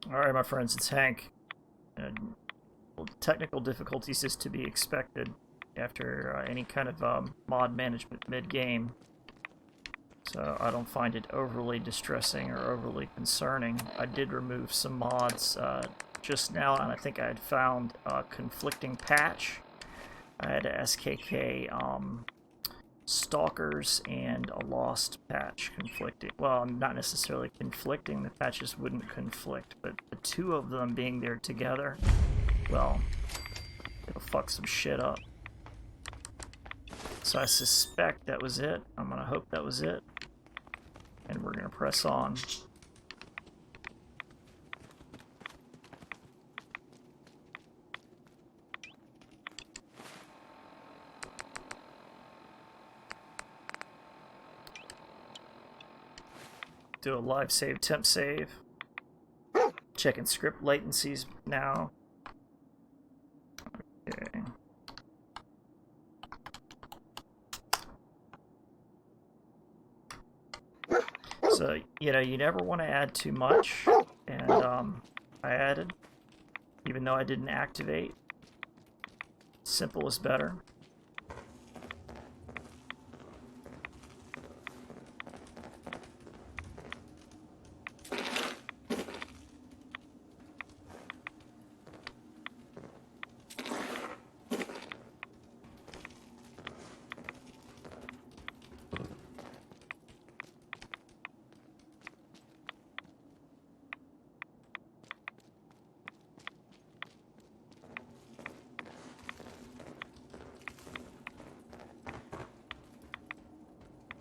Alright, my friends, it's Hank. And technical difficulties is to be expected after any kind of mod management mid-game. So I don't find it overly distressing or overly concerning. I did remove some mods just now, and I think I had found a conflicting patch. I had a SKK Stalkers and a Lost patch conflicting. Well, not necessarily conflicting, the patches wouldn't conflict, but the two of them being there together, well, it'll fuck some shit up. So I suspect that was it. I'm gonna hope that was it. And we're gonna press on. Do a live save, temp save. Checking script latencies now. Okay. So, you know, you never want to add too much, and I added, even though I didn't activate. Simple is better.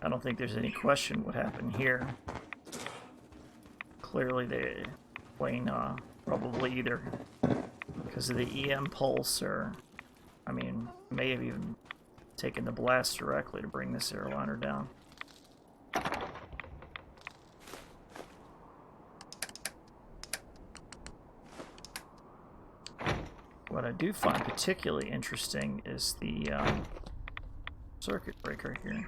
I don't think there's any question what happened here. Clearly the plane probably either because of the EM pulse or, I mean, may have even taken the blast directly to bring this airliner down. What I do find particularly interesting is the circuit breaker here.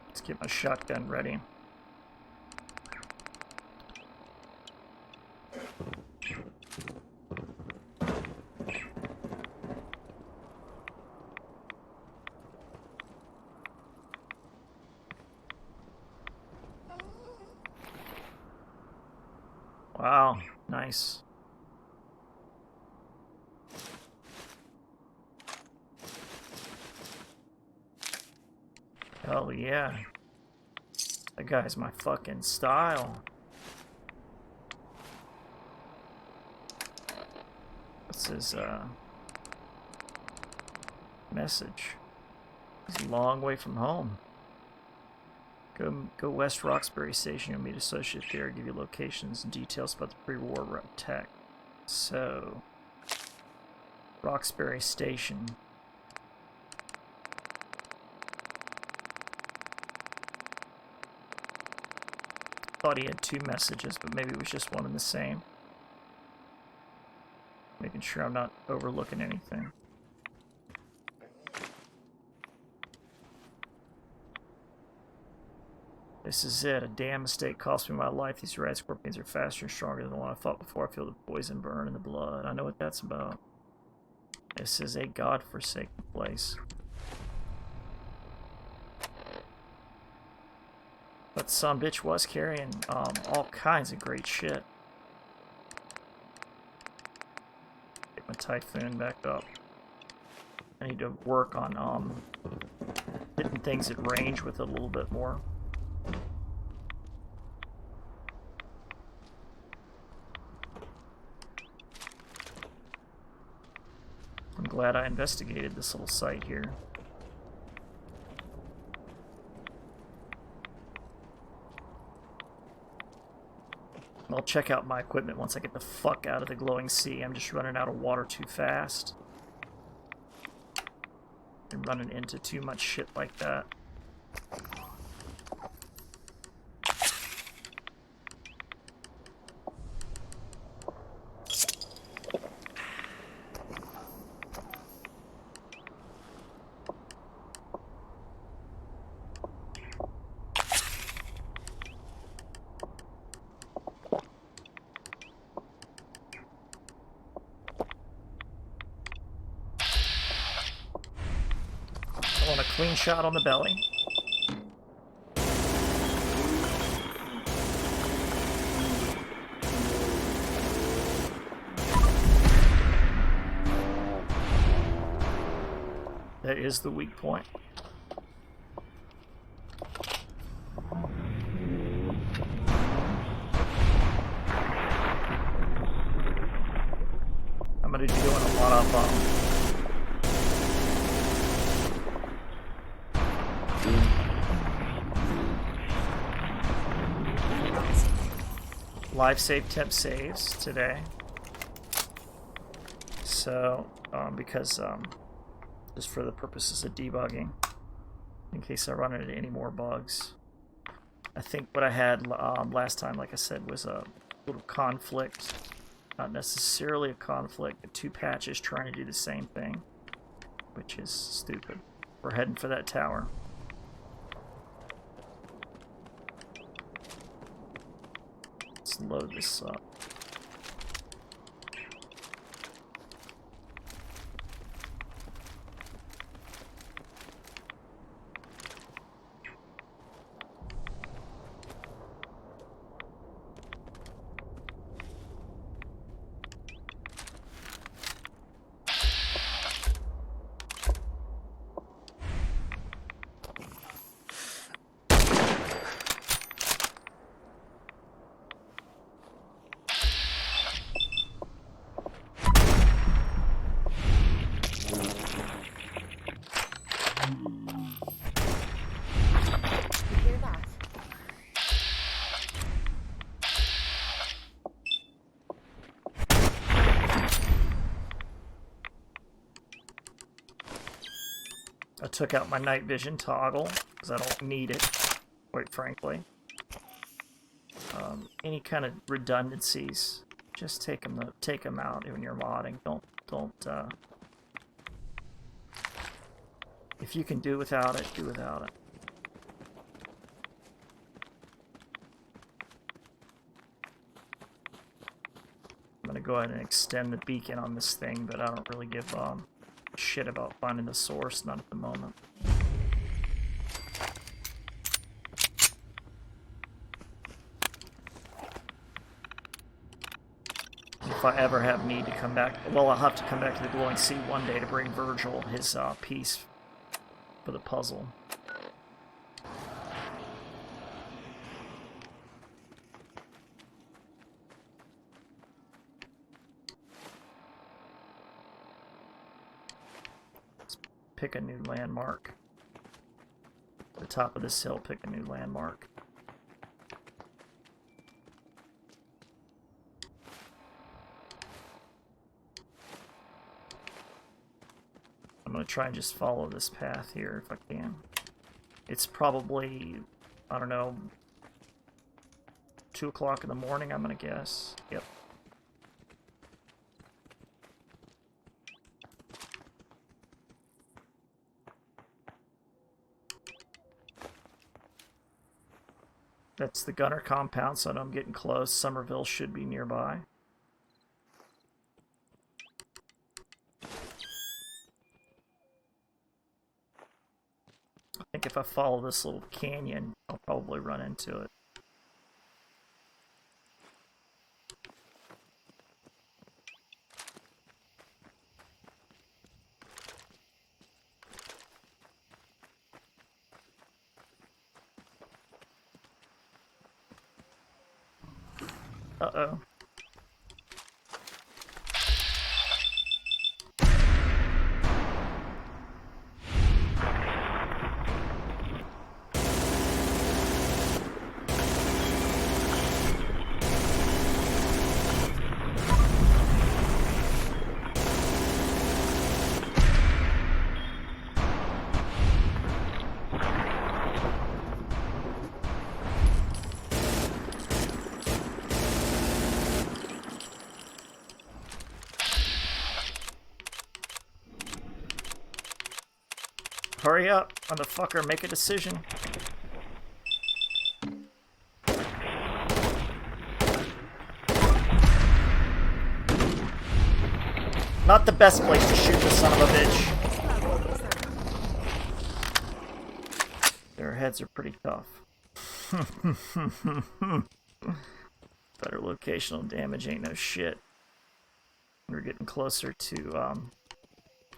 Let's get my shotgun ready. Wow, nice. Hell yeah. That guy's my fucking style. What's his message? He's a long way from home. Go west Roxbury Station. You'll meet associate there. Give you locations and details about the pre-war tech. So, Roxbury Station. Thought he had two messages, but maybe it was just one and the same. Making sure I'm not overlooking anything. This is it. A damn mistake cost me my life. These red scorpions are faster and stronger than the one I fought before. I feel the poison burn in the blood. I know what that's about. This is a godforsaken place. But some bitch was carrying all kinds of great shit. Get my Typhoon back up. I need to work on hitting things at range with it a little bit more. I'm glad I investigated this little site here. I'll check out my equipment once I get the fuck out of the glowing sea. I'm just running out of water too fast. and running into too much shit like that. Clean shot on the belly. That is the weak point. I'm going to be doing a lot of live save temp saves today, so because just for the purposes of debugging, in case I run into any more bugs. I think what I had last time, like I said, was a little conflict, not necessarily a conflict, but two patches trying to do the same thing, which is stupid. We're heading for that tower. Load this up. I took out my night vision toggle because I don't need it, quite frankly. Any kind of redundancies, just take them out when you're modding. Don't. If you can do without it, do without it. I'm gonna go ahead and extend the beacon on this thing, but I don't really give shit about finding the source, not at the moment. If I ever have need to come back, well, I'll have to come back to the Glowing Sea one day to bring Virgil his piece for the puzzle. Pick a new landmark. The top of this hill, pick a new landmark. I'm going to try and just follow this path here if I can. It's probably, I don't know, 2 o'clock in the morning, I'm going to guess. Yep. That's the gunner compound, so I know I'm getting close. Somerville should be nearby. I think if I follow this little canyon, I'll probably run into it. Uh-oh. Hurry up, motherfucker, make a decision. Not the best place to shoot the son of a bitch. Their heads are pretty tough. Better locational damage ain't no shit. We're getting closer to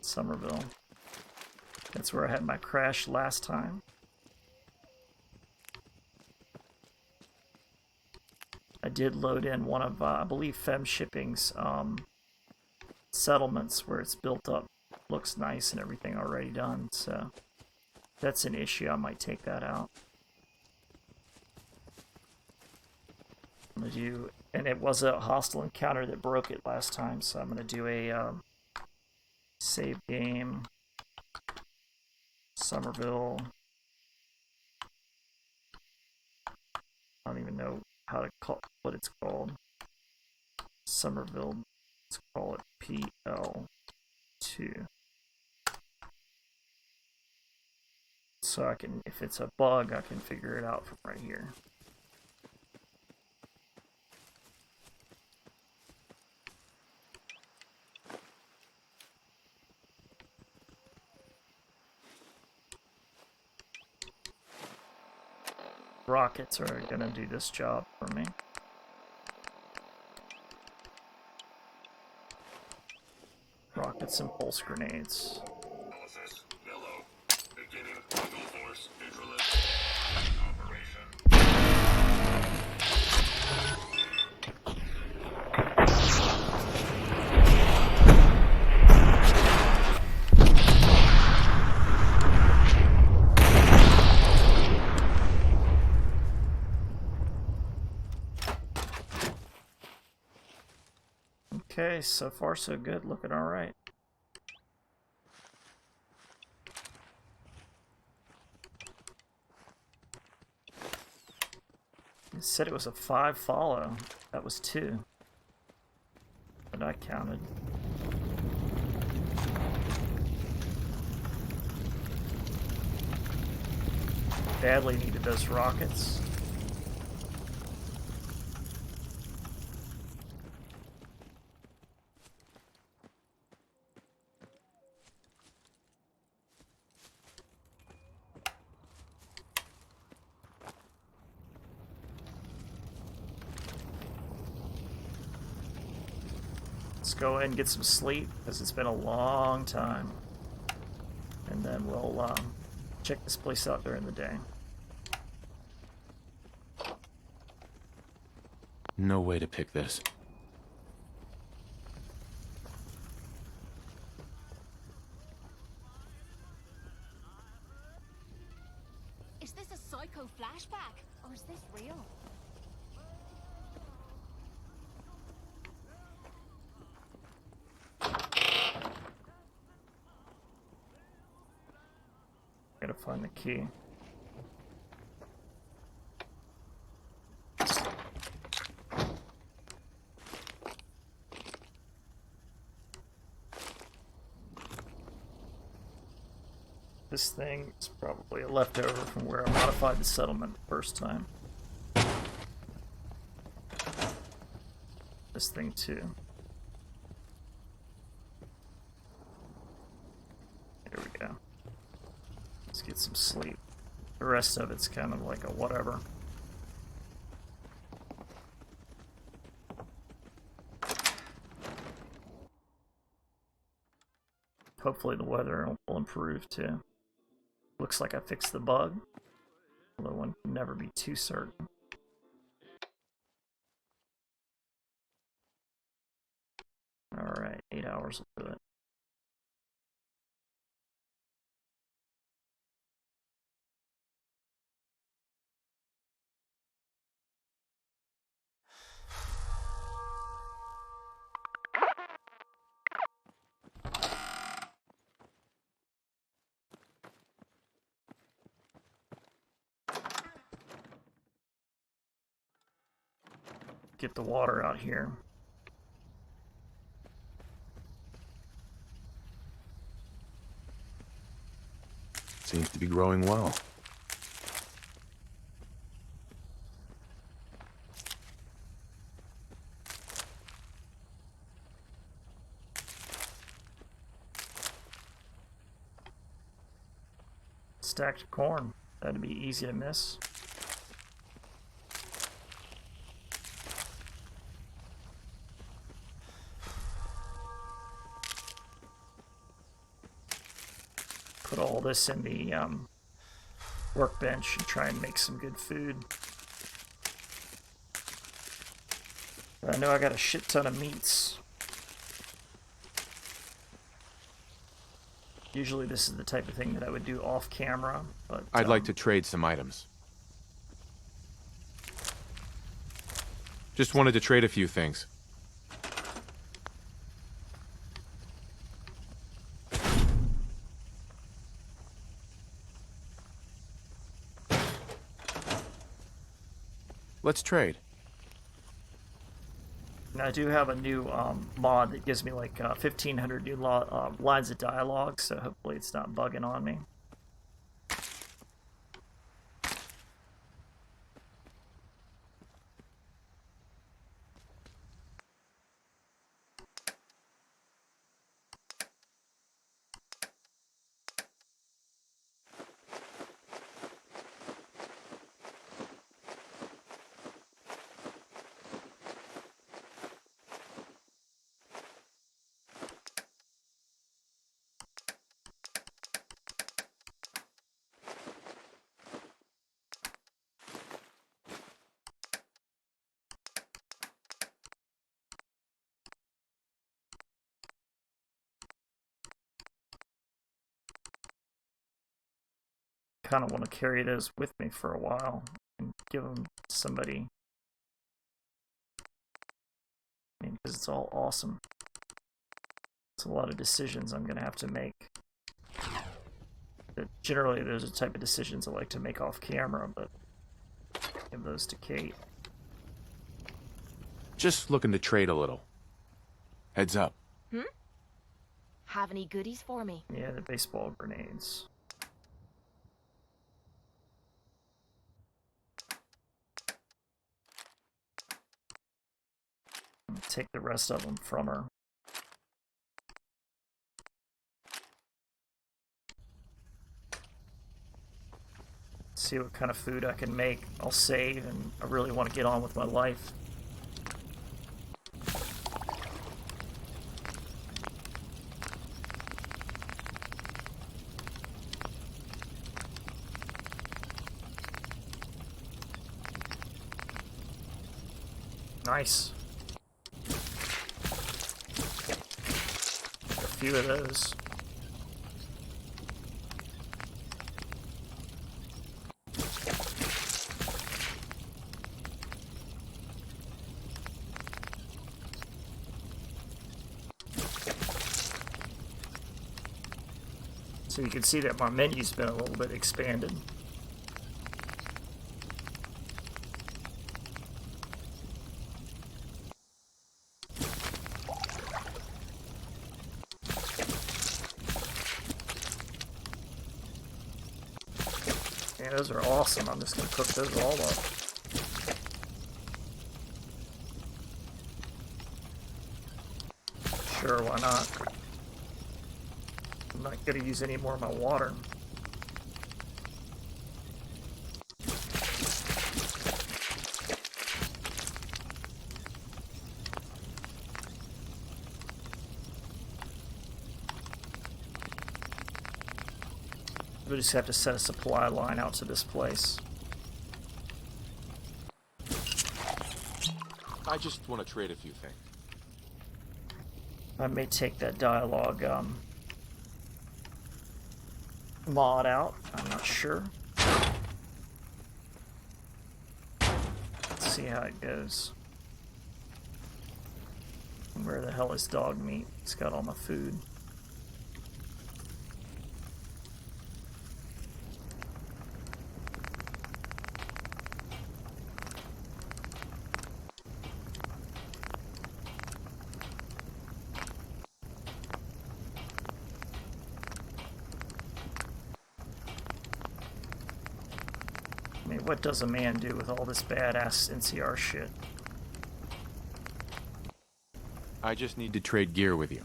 Somerville. That's where I had my crash last time. I did load in one of, I believe, Fem Shipping's settlements where it's built up. Looks nice and everything already done, so if that's an issue, I might take that out. I'm gonna do, and it was a hostile encounter that broke it last time, so I'm gonna do a save game. Somerville. I don't even know how to call what it's called. Somerville. Let's call it PL2. So I can, if it's a bug, I can figure it out from right here. Rockets are gonna do this job for me. Rockets and pulse grenades. Analysis, yellow. Beginning Eagle Force neutralist. Operation. Okay, so far so good, looking alright. It said it was a 5 follow. That was 2. But I counted. Badly needed those rockets. Let's go ahead and get some sleep, because it's been a long time. And then we'll check this place out during the day. No way to pick this. Is this a psycho flashback, or is this real? Gotta find the key. This thing is probably a leftover from where I modified the settlement the first time. This thing too. There we go. Let's get some sleep. The rest of it's kind of like a whatever. Hopefully the weather will improve too. Looks like I fixed the bug, although one can never be too certain. Alright, 8 hours will do it. Get the water out here. Seems to be growing well. Stacked corn. That'd be easy to miss. Put all this in the workbench and try and make some good food. I know I got a shit ton of meats. Usually this is the type of thing that I would do off camera, but I'd like to trade some items. Just wanted to trade a few things. Let's trade. And I do have a new mod that gives me like 1,500 new lines of dialogue, so hopefully it's not bugging on me. Kind of want to carry those with me for a while and give them to somebody. I mean, because it's all awesome. It's a lot of decisions I'm going to have to make. But generally, those are the type of decisions I like to make off camera, but give those to Cait. Just looking to trade a little. Heads up. Have any goodies for me? Yeah, the baseball grenades. Take the rest of them from her. See what kind of food I can make. I'll save, and I really want to get on with my life. Nice. A few of those. So you can see that my menu's been a little bit expanded. Yeah, those are awesome. I'm just going to cook those all up. Sure, why not? I'm not going to use any more of my water. We just have to set a supply line out to this place. I just want to trade a few things. I may take that dialogue mod out. I'm not sure. Let's see how it goes. And where the hell is Dogmeat? It's got all my food. mean, what does a man do with all this badass NCR shit? I just need to trade gear with you.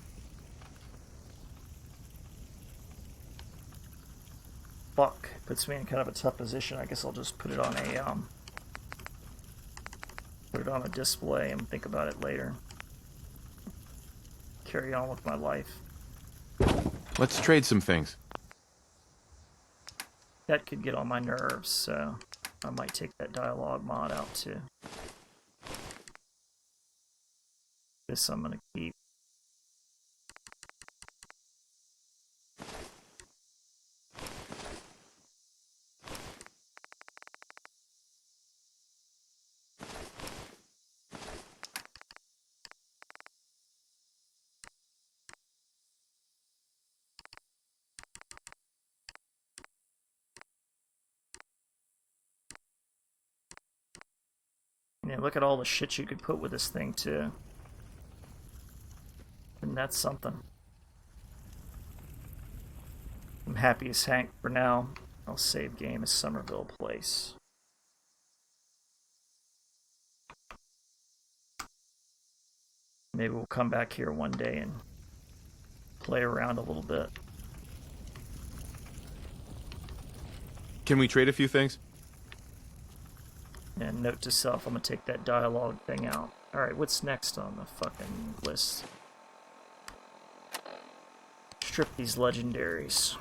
Fuck. Puts me in kind of a tough position. I guess I'll just put it on a display and think about it later. Carry on with my life. Let's trade some things. That could get on my nerves, so I might take that dialogue mod out too. This I'm gonna keep. Yeah, look at all the shit you could put with this thing too. And that's something. I'm happy as Hank for now. I'll save game as Somerville Place. Maybe we'll come back here one day and play around a little bit. Can we trade a few things? And note to self, I'm gonna take that dialogue thing out. Alright, what's next on the fucking list? Strip these legendaries.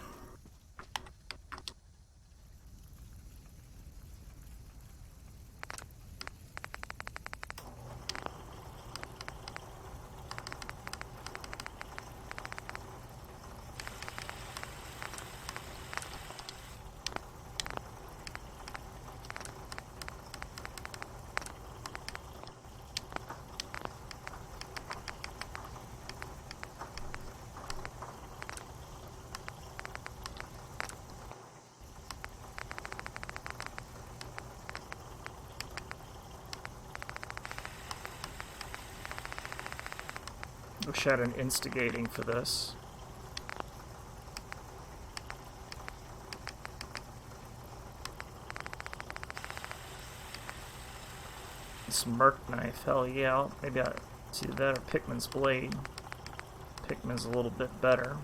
Wish I had an instigating for this. This Merc knife, hell yeah. Maybe I see that or Pickman's blade. Pickman's a little bit better.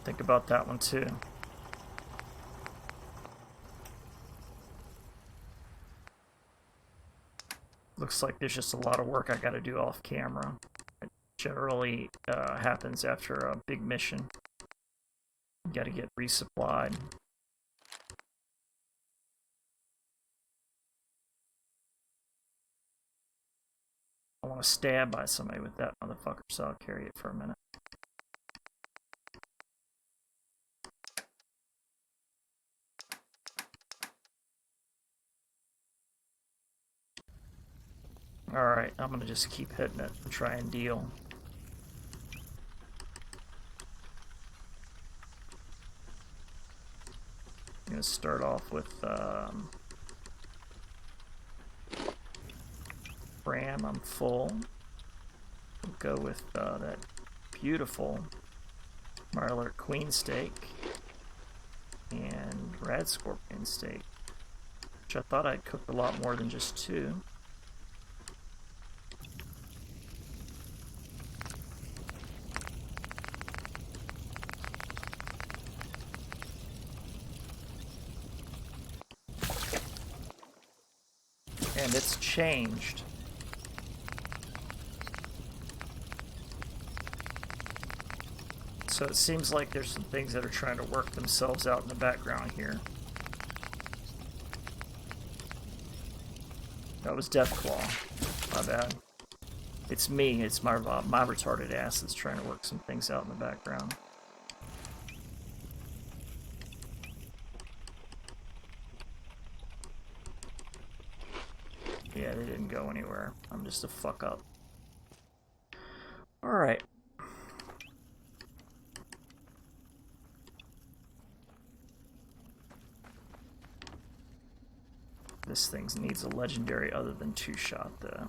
Think about that one too. Looks like there's just a lot of work I gotta do off camera. It generally happens after a big mission. You gotta get resupplied. I want to stab by somebody with that motherfucker, so I'll carry it for a minute. Alright, I'm gonna just keep hitting it and try and deal. I'm gonna start off with Ram, I'm full. We'll go with that beautiful Marler Queen steak and Rad Scorpion steak, which I thought I'd cooked a lot more than just two. And it's changed. So it seems like there's some things that are trying to work themselves out in the background here. That was Deathclaw. My bad. It's me. It's my retarded ass that's trying to work some things out in the background. Yeah, they didn't go anywhere. I'm just a fuck up. Alright. This thing needs a legendary other than two-shot, though.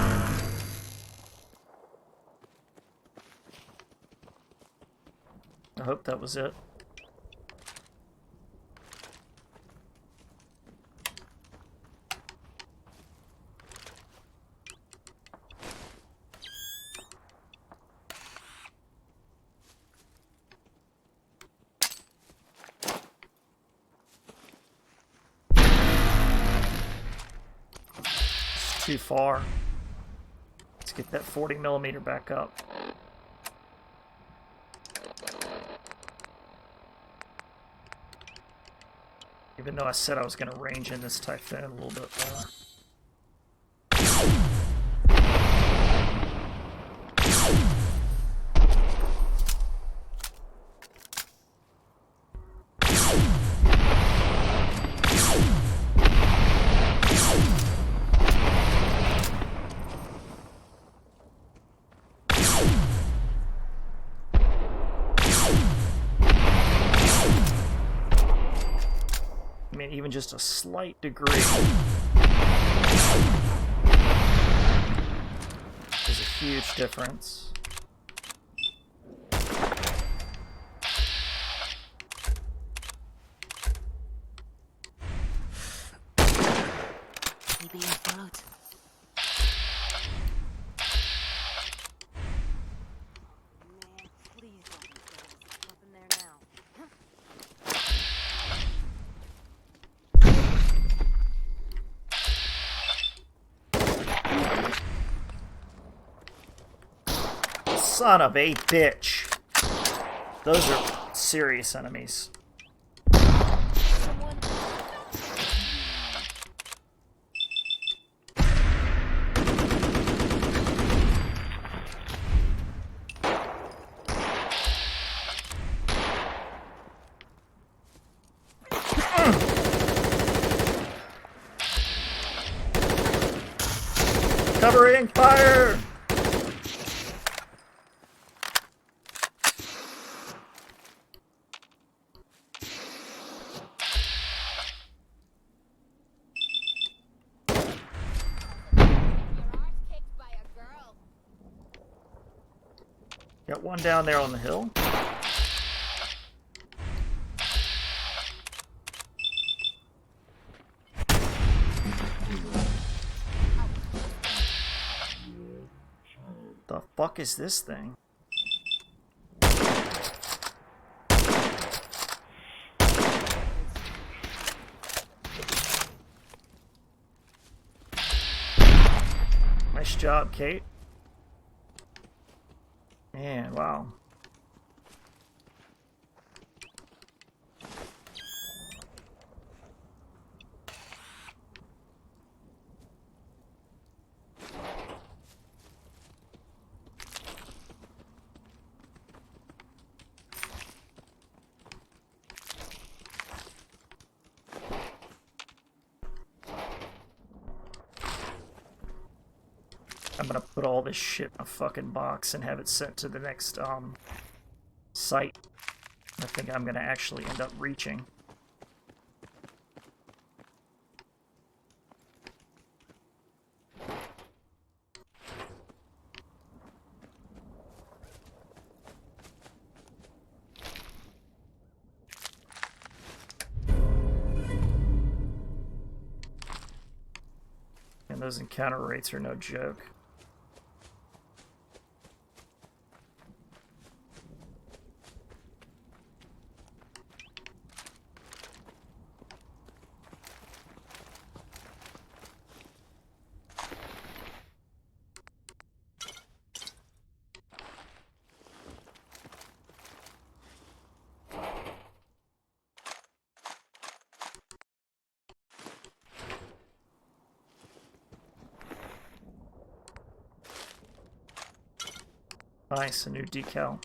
I hope that was it. It's too far. Let's get that 40mm back up. Even though I said I was going to range in this Typhoon a little bit more. Even just a slight degree is a huge difference. We being followed. Man, please don't be things up in there now. Son of a bitch. Those are serious enemies. Someone. Covering fire! Got one down there on the hill. The fuck is this thing? Nice job, Cait. Man, wow. I'm gonna put all this shit in a fucking box and have it sent to the next site. I think I'm gonna actually end up reaching. And those encounter rates are no joke. Nice, a new decal.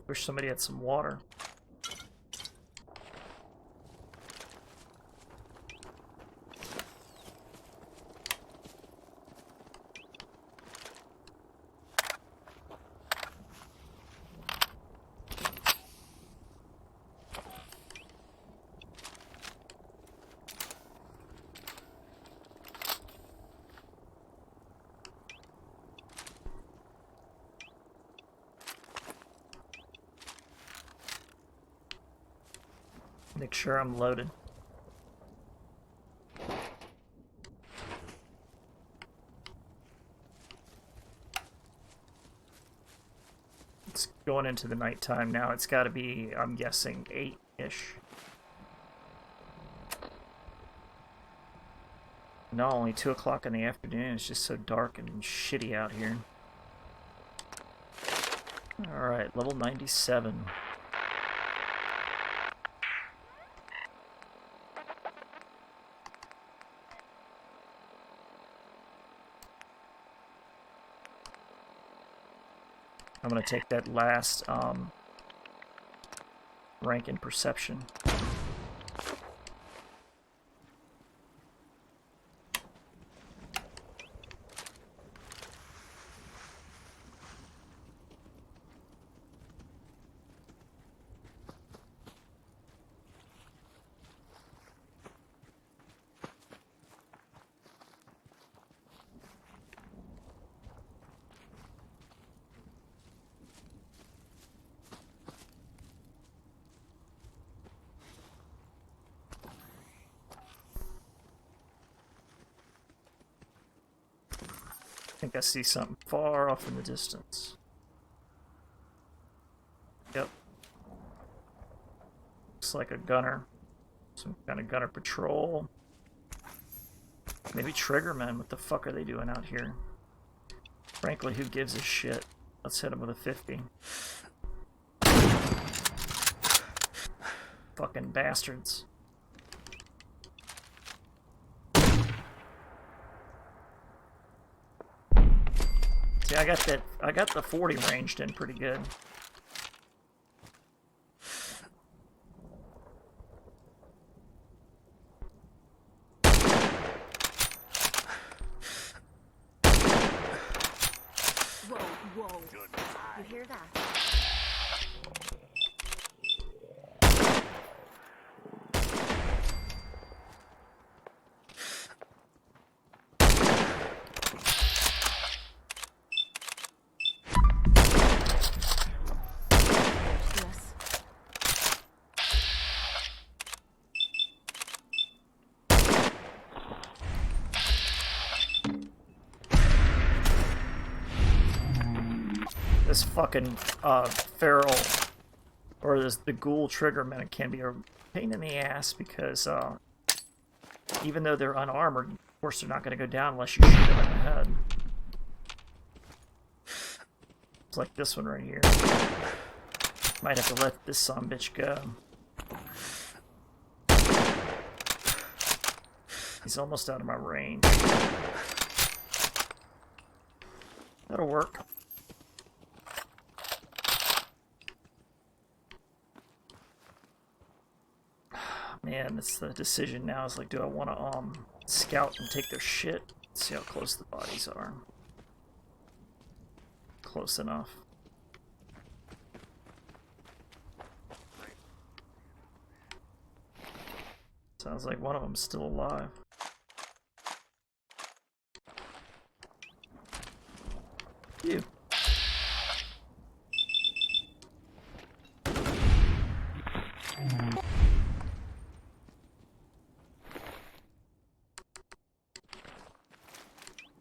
Wish somebody had some water. Make sure I'm loaded. It's going into the nighttime now. It's got to be, I'm guessing, 8-ish. No, only 2 o'clock in the afternoon. It's just so dark and shitty out here. Alright, level 97. I'm gonna take that last rank in perception. I think I see something far off in the distance. Yep. Looks like a gunner. Some kind of gunner patrol. Maybe triggermen. What the fuck are they doing out here? Frankly, who gives a shit? Let's hit them with a 50. Fucking bastards. See, I got the 40 ranged in pretty good. Whoa, whoa. You hear that? This fucking feral, or the ghoul triggermen can be a pain in the ass because even though they're unarmored, of course they're not going to go down unless you shoot them in the head. It's like this one right here. Might have to let this sumbitch go. He's almost out of my range. That'll work. Man, it's the decision now. Is like, do I want to scout and take their shit? Let's see how close the bodies are. Close enough. Sounds like one of them's still alive. You.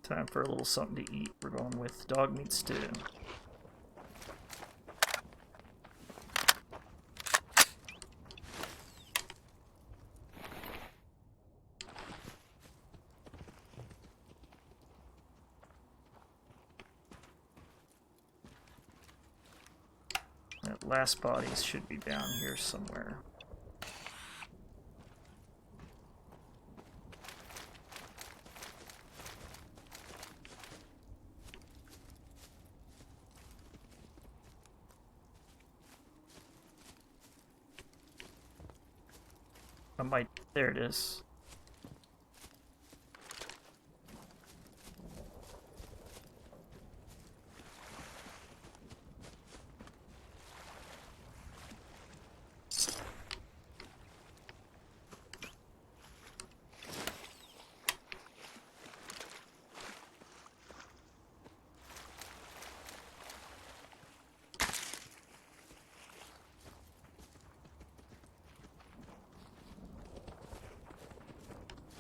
Time for a little something to eat. We're going with dog meat stew. That last body should be down here somewhere. I might, there it is.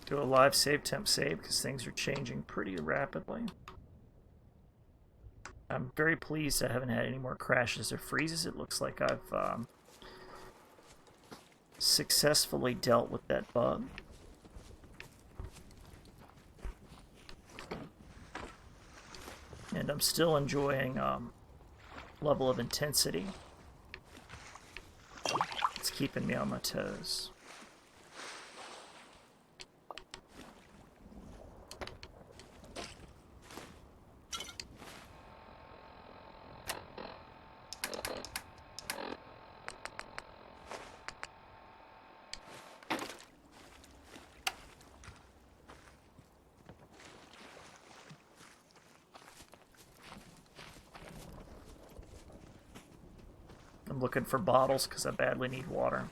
Do a live save, temp save, because things are changing pretty rapidly. I'm very pleased I haven't had any more crashes or freezes. It looks like I've successfully dealt with that bug. And I'm still enjoying level of intensity. It's keeping me on my toes. I'm looking for bottles because I badly need water.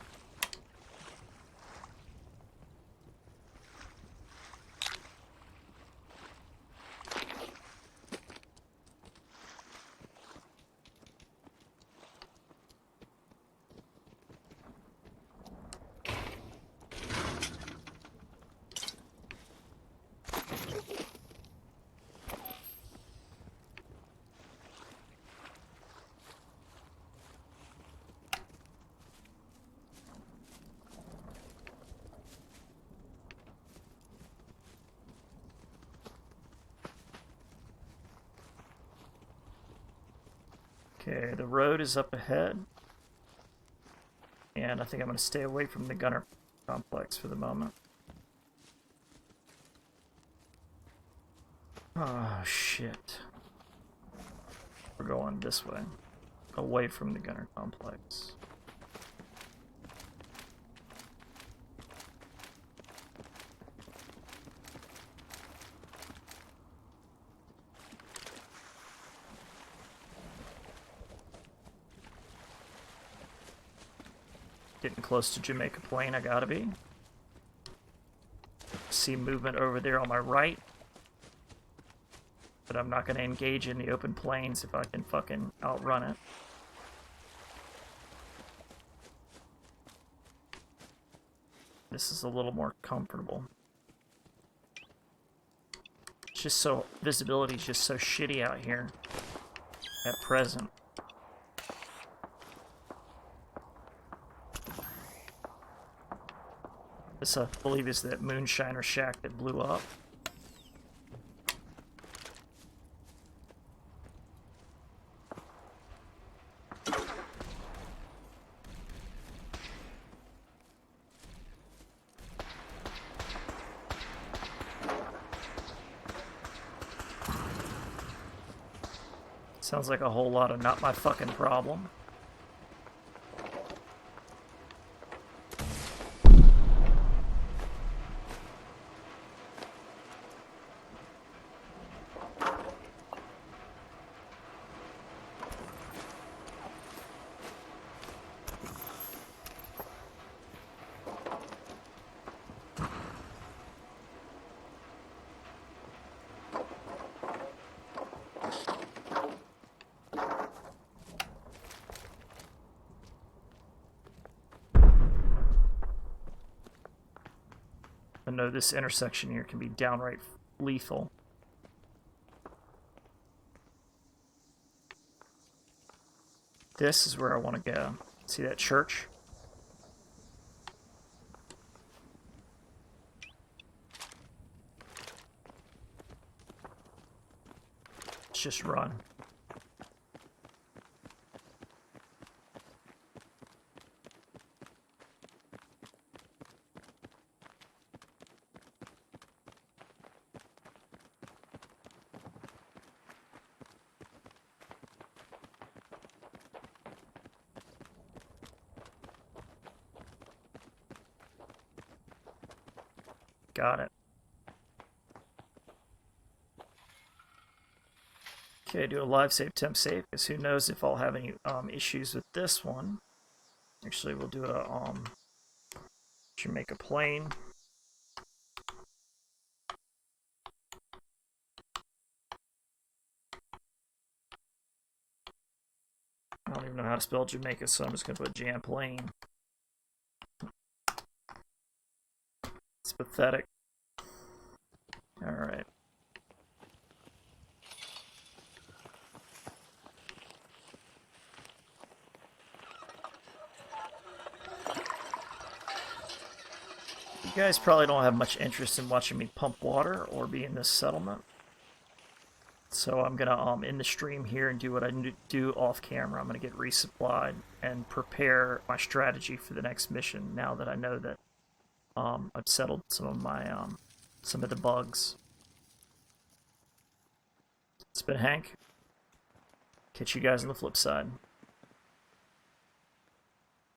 Okay, the road is up ahead. And I think I'm going to stay away from the gunner complex for the moment. Oh, shit. We're going this way. Away from the gunner complex. Getting close to Jamaica Plain, I gotta be. See movement over there on my right. But I'm not gonna engage in the open plains if I can fucking outrun it. This is a little more comfortable. It's just so, visibility is just so shitty out here at present. This, I believe, is that Moonshiner shack that blew up. Sounds like a whole lot of not my fucking problem. I know this intersection here can be downright lethal. This is where I want to go. See that church? Let's just run. Got it. Okay, do a live save, temp save, because who knows if I'll have any issues with this one. Actually, we'll do a Jamaica Plain. I don't even know how to spell Jamaica, so I'm just going to put Jam Plain. It's pathetic. Alright. You guys probably don't have much interest in watching me pump water or be in this settlement. So I'm gonna end the stream here and do what I do off camera. I'm gonna get resupplied and prepare my strategy for the next mission now that I know that I've settled some of my some of the bugs. It's been Hank. Catch you guys on the flip side.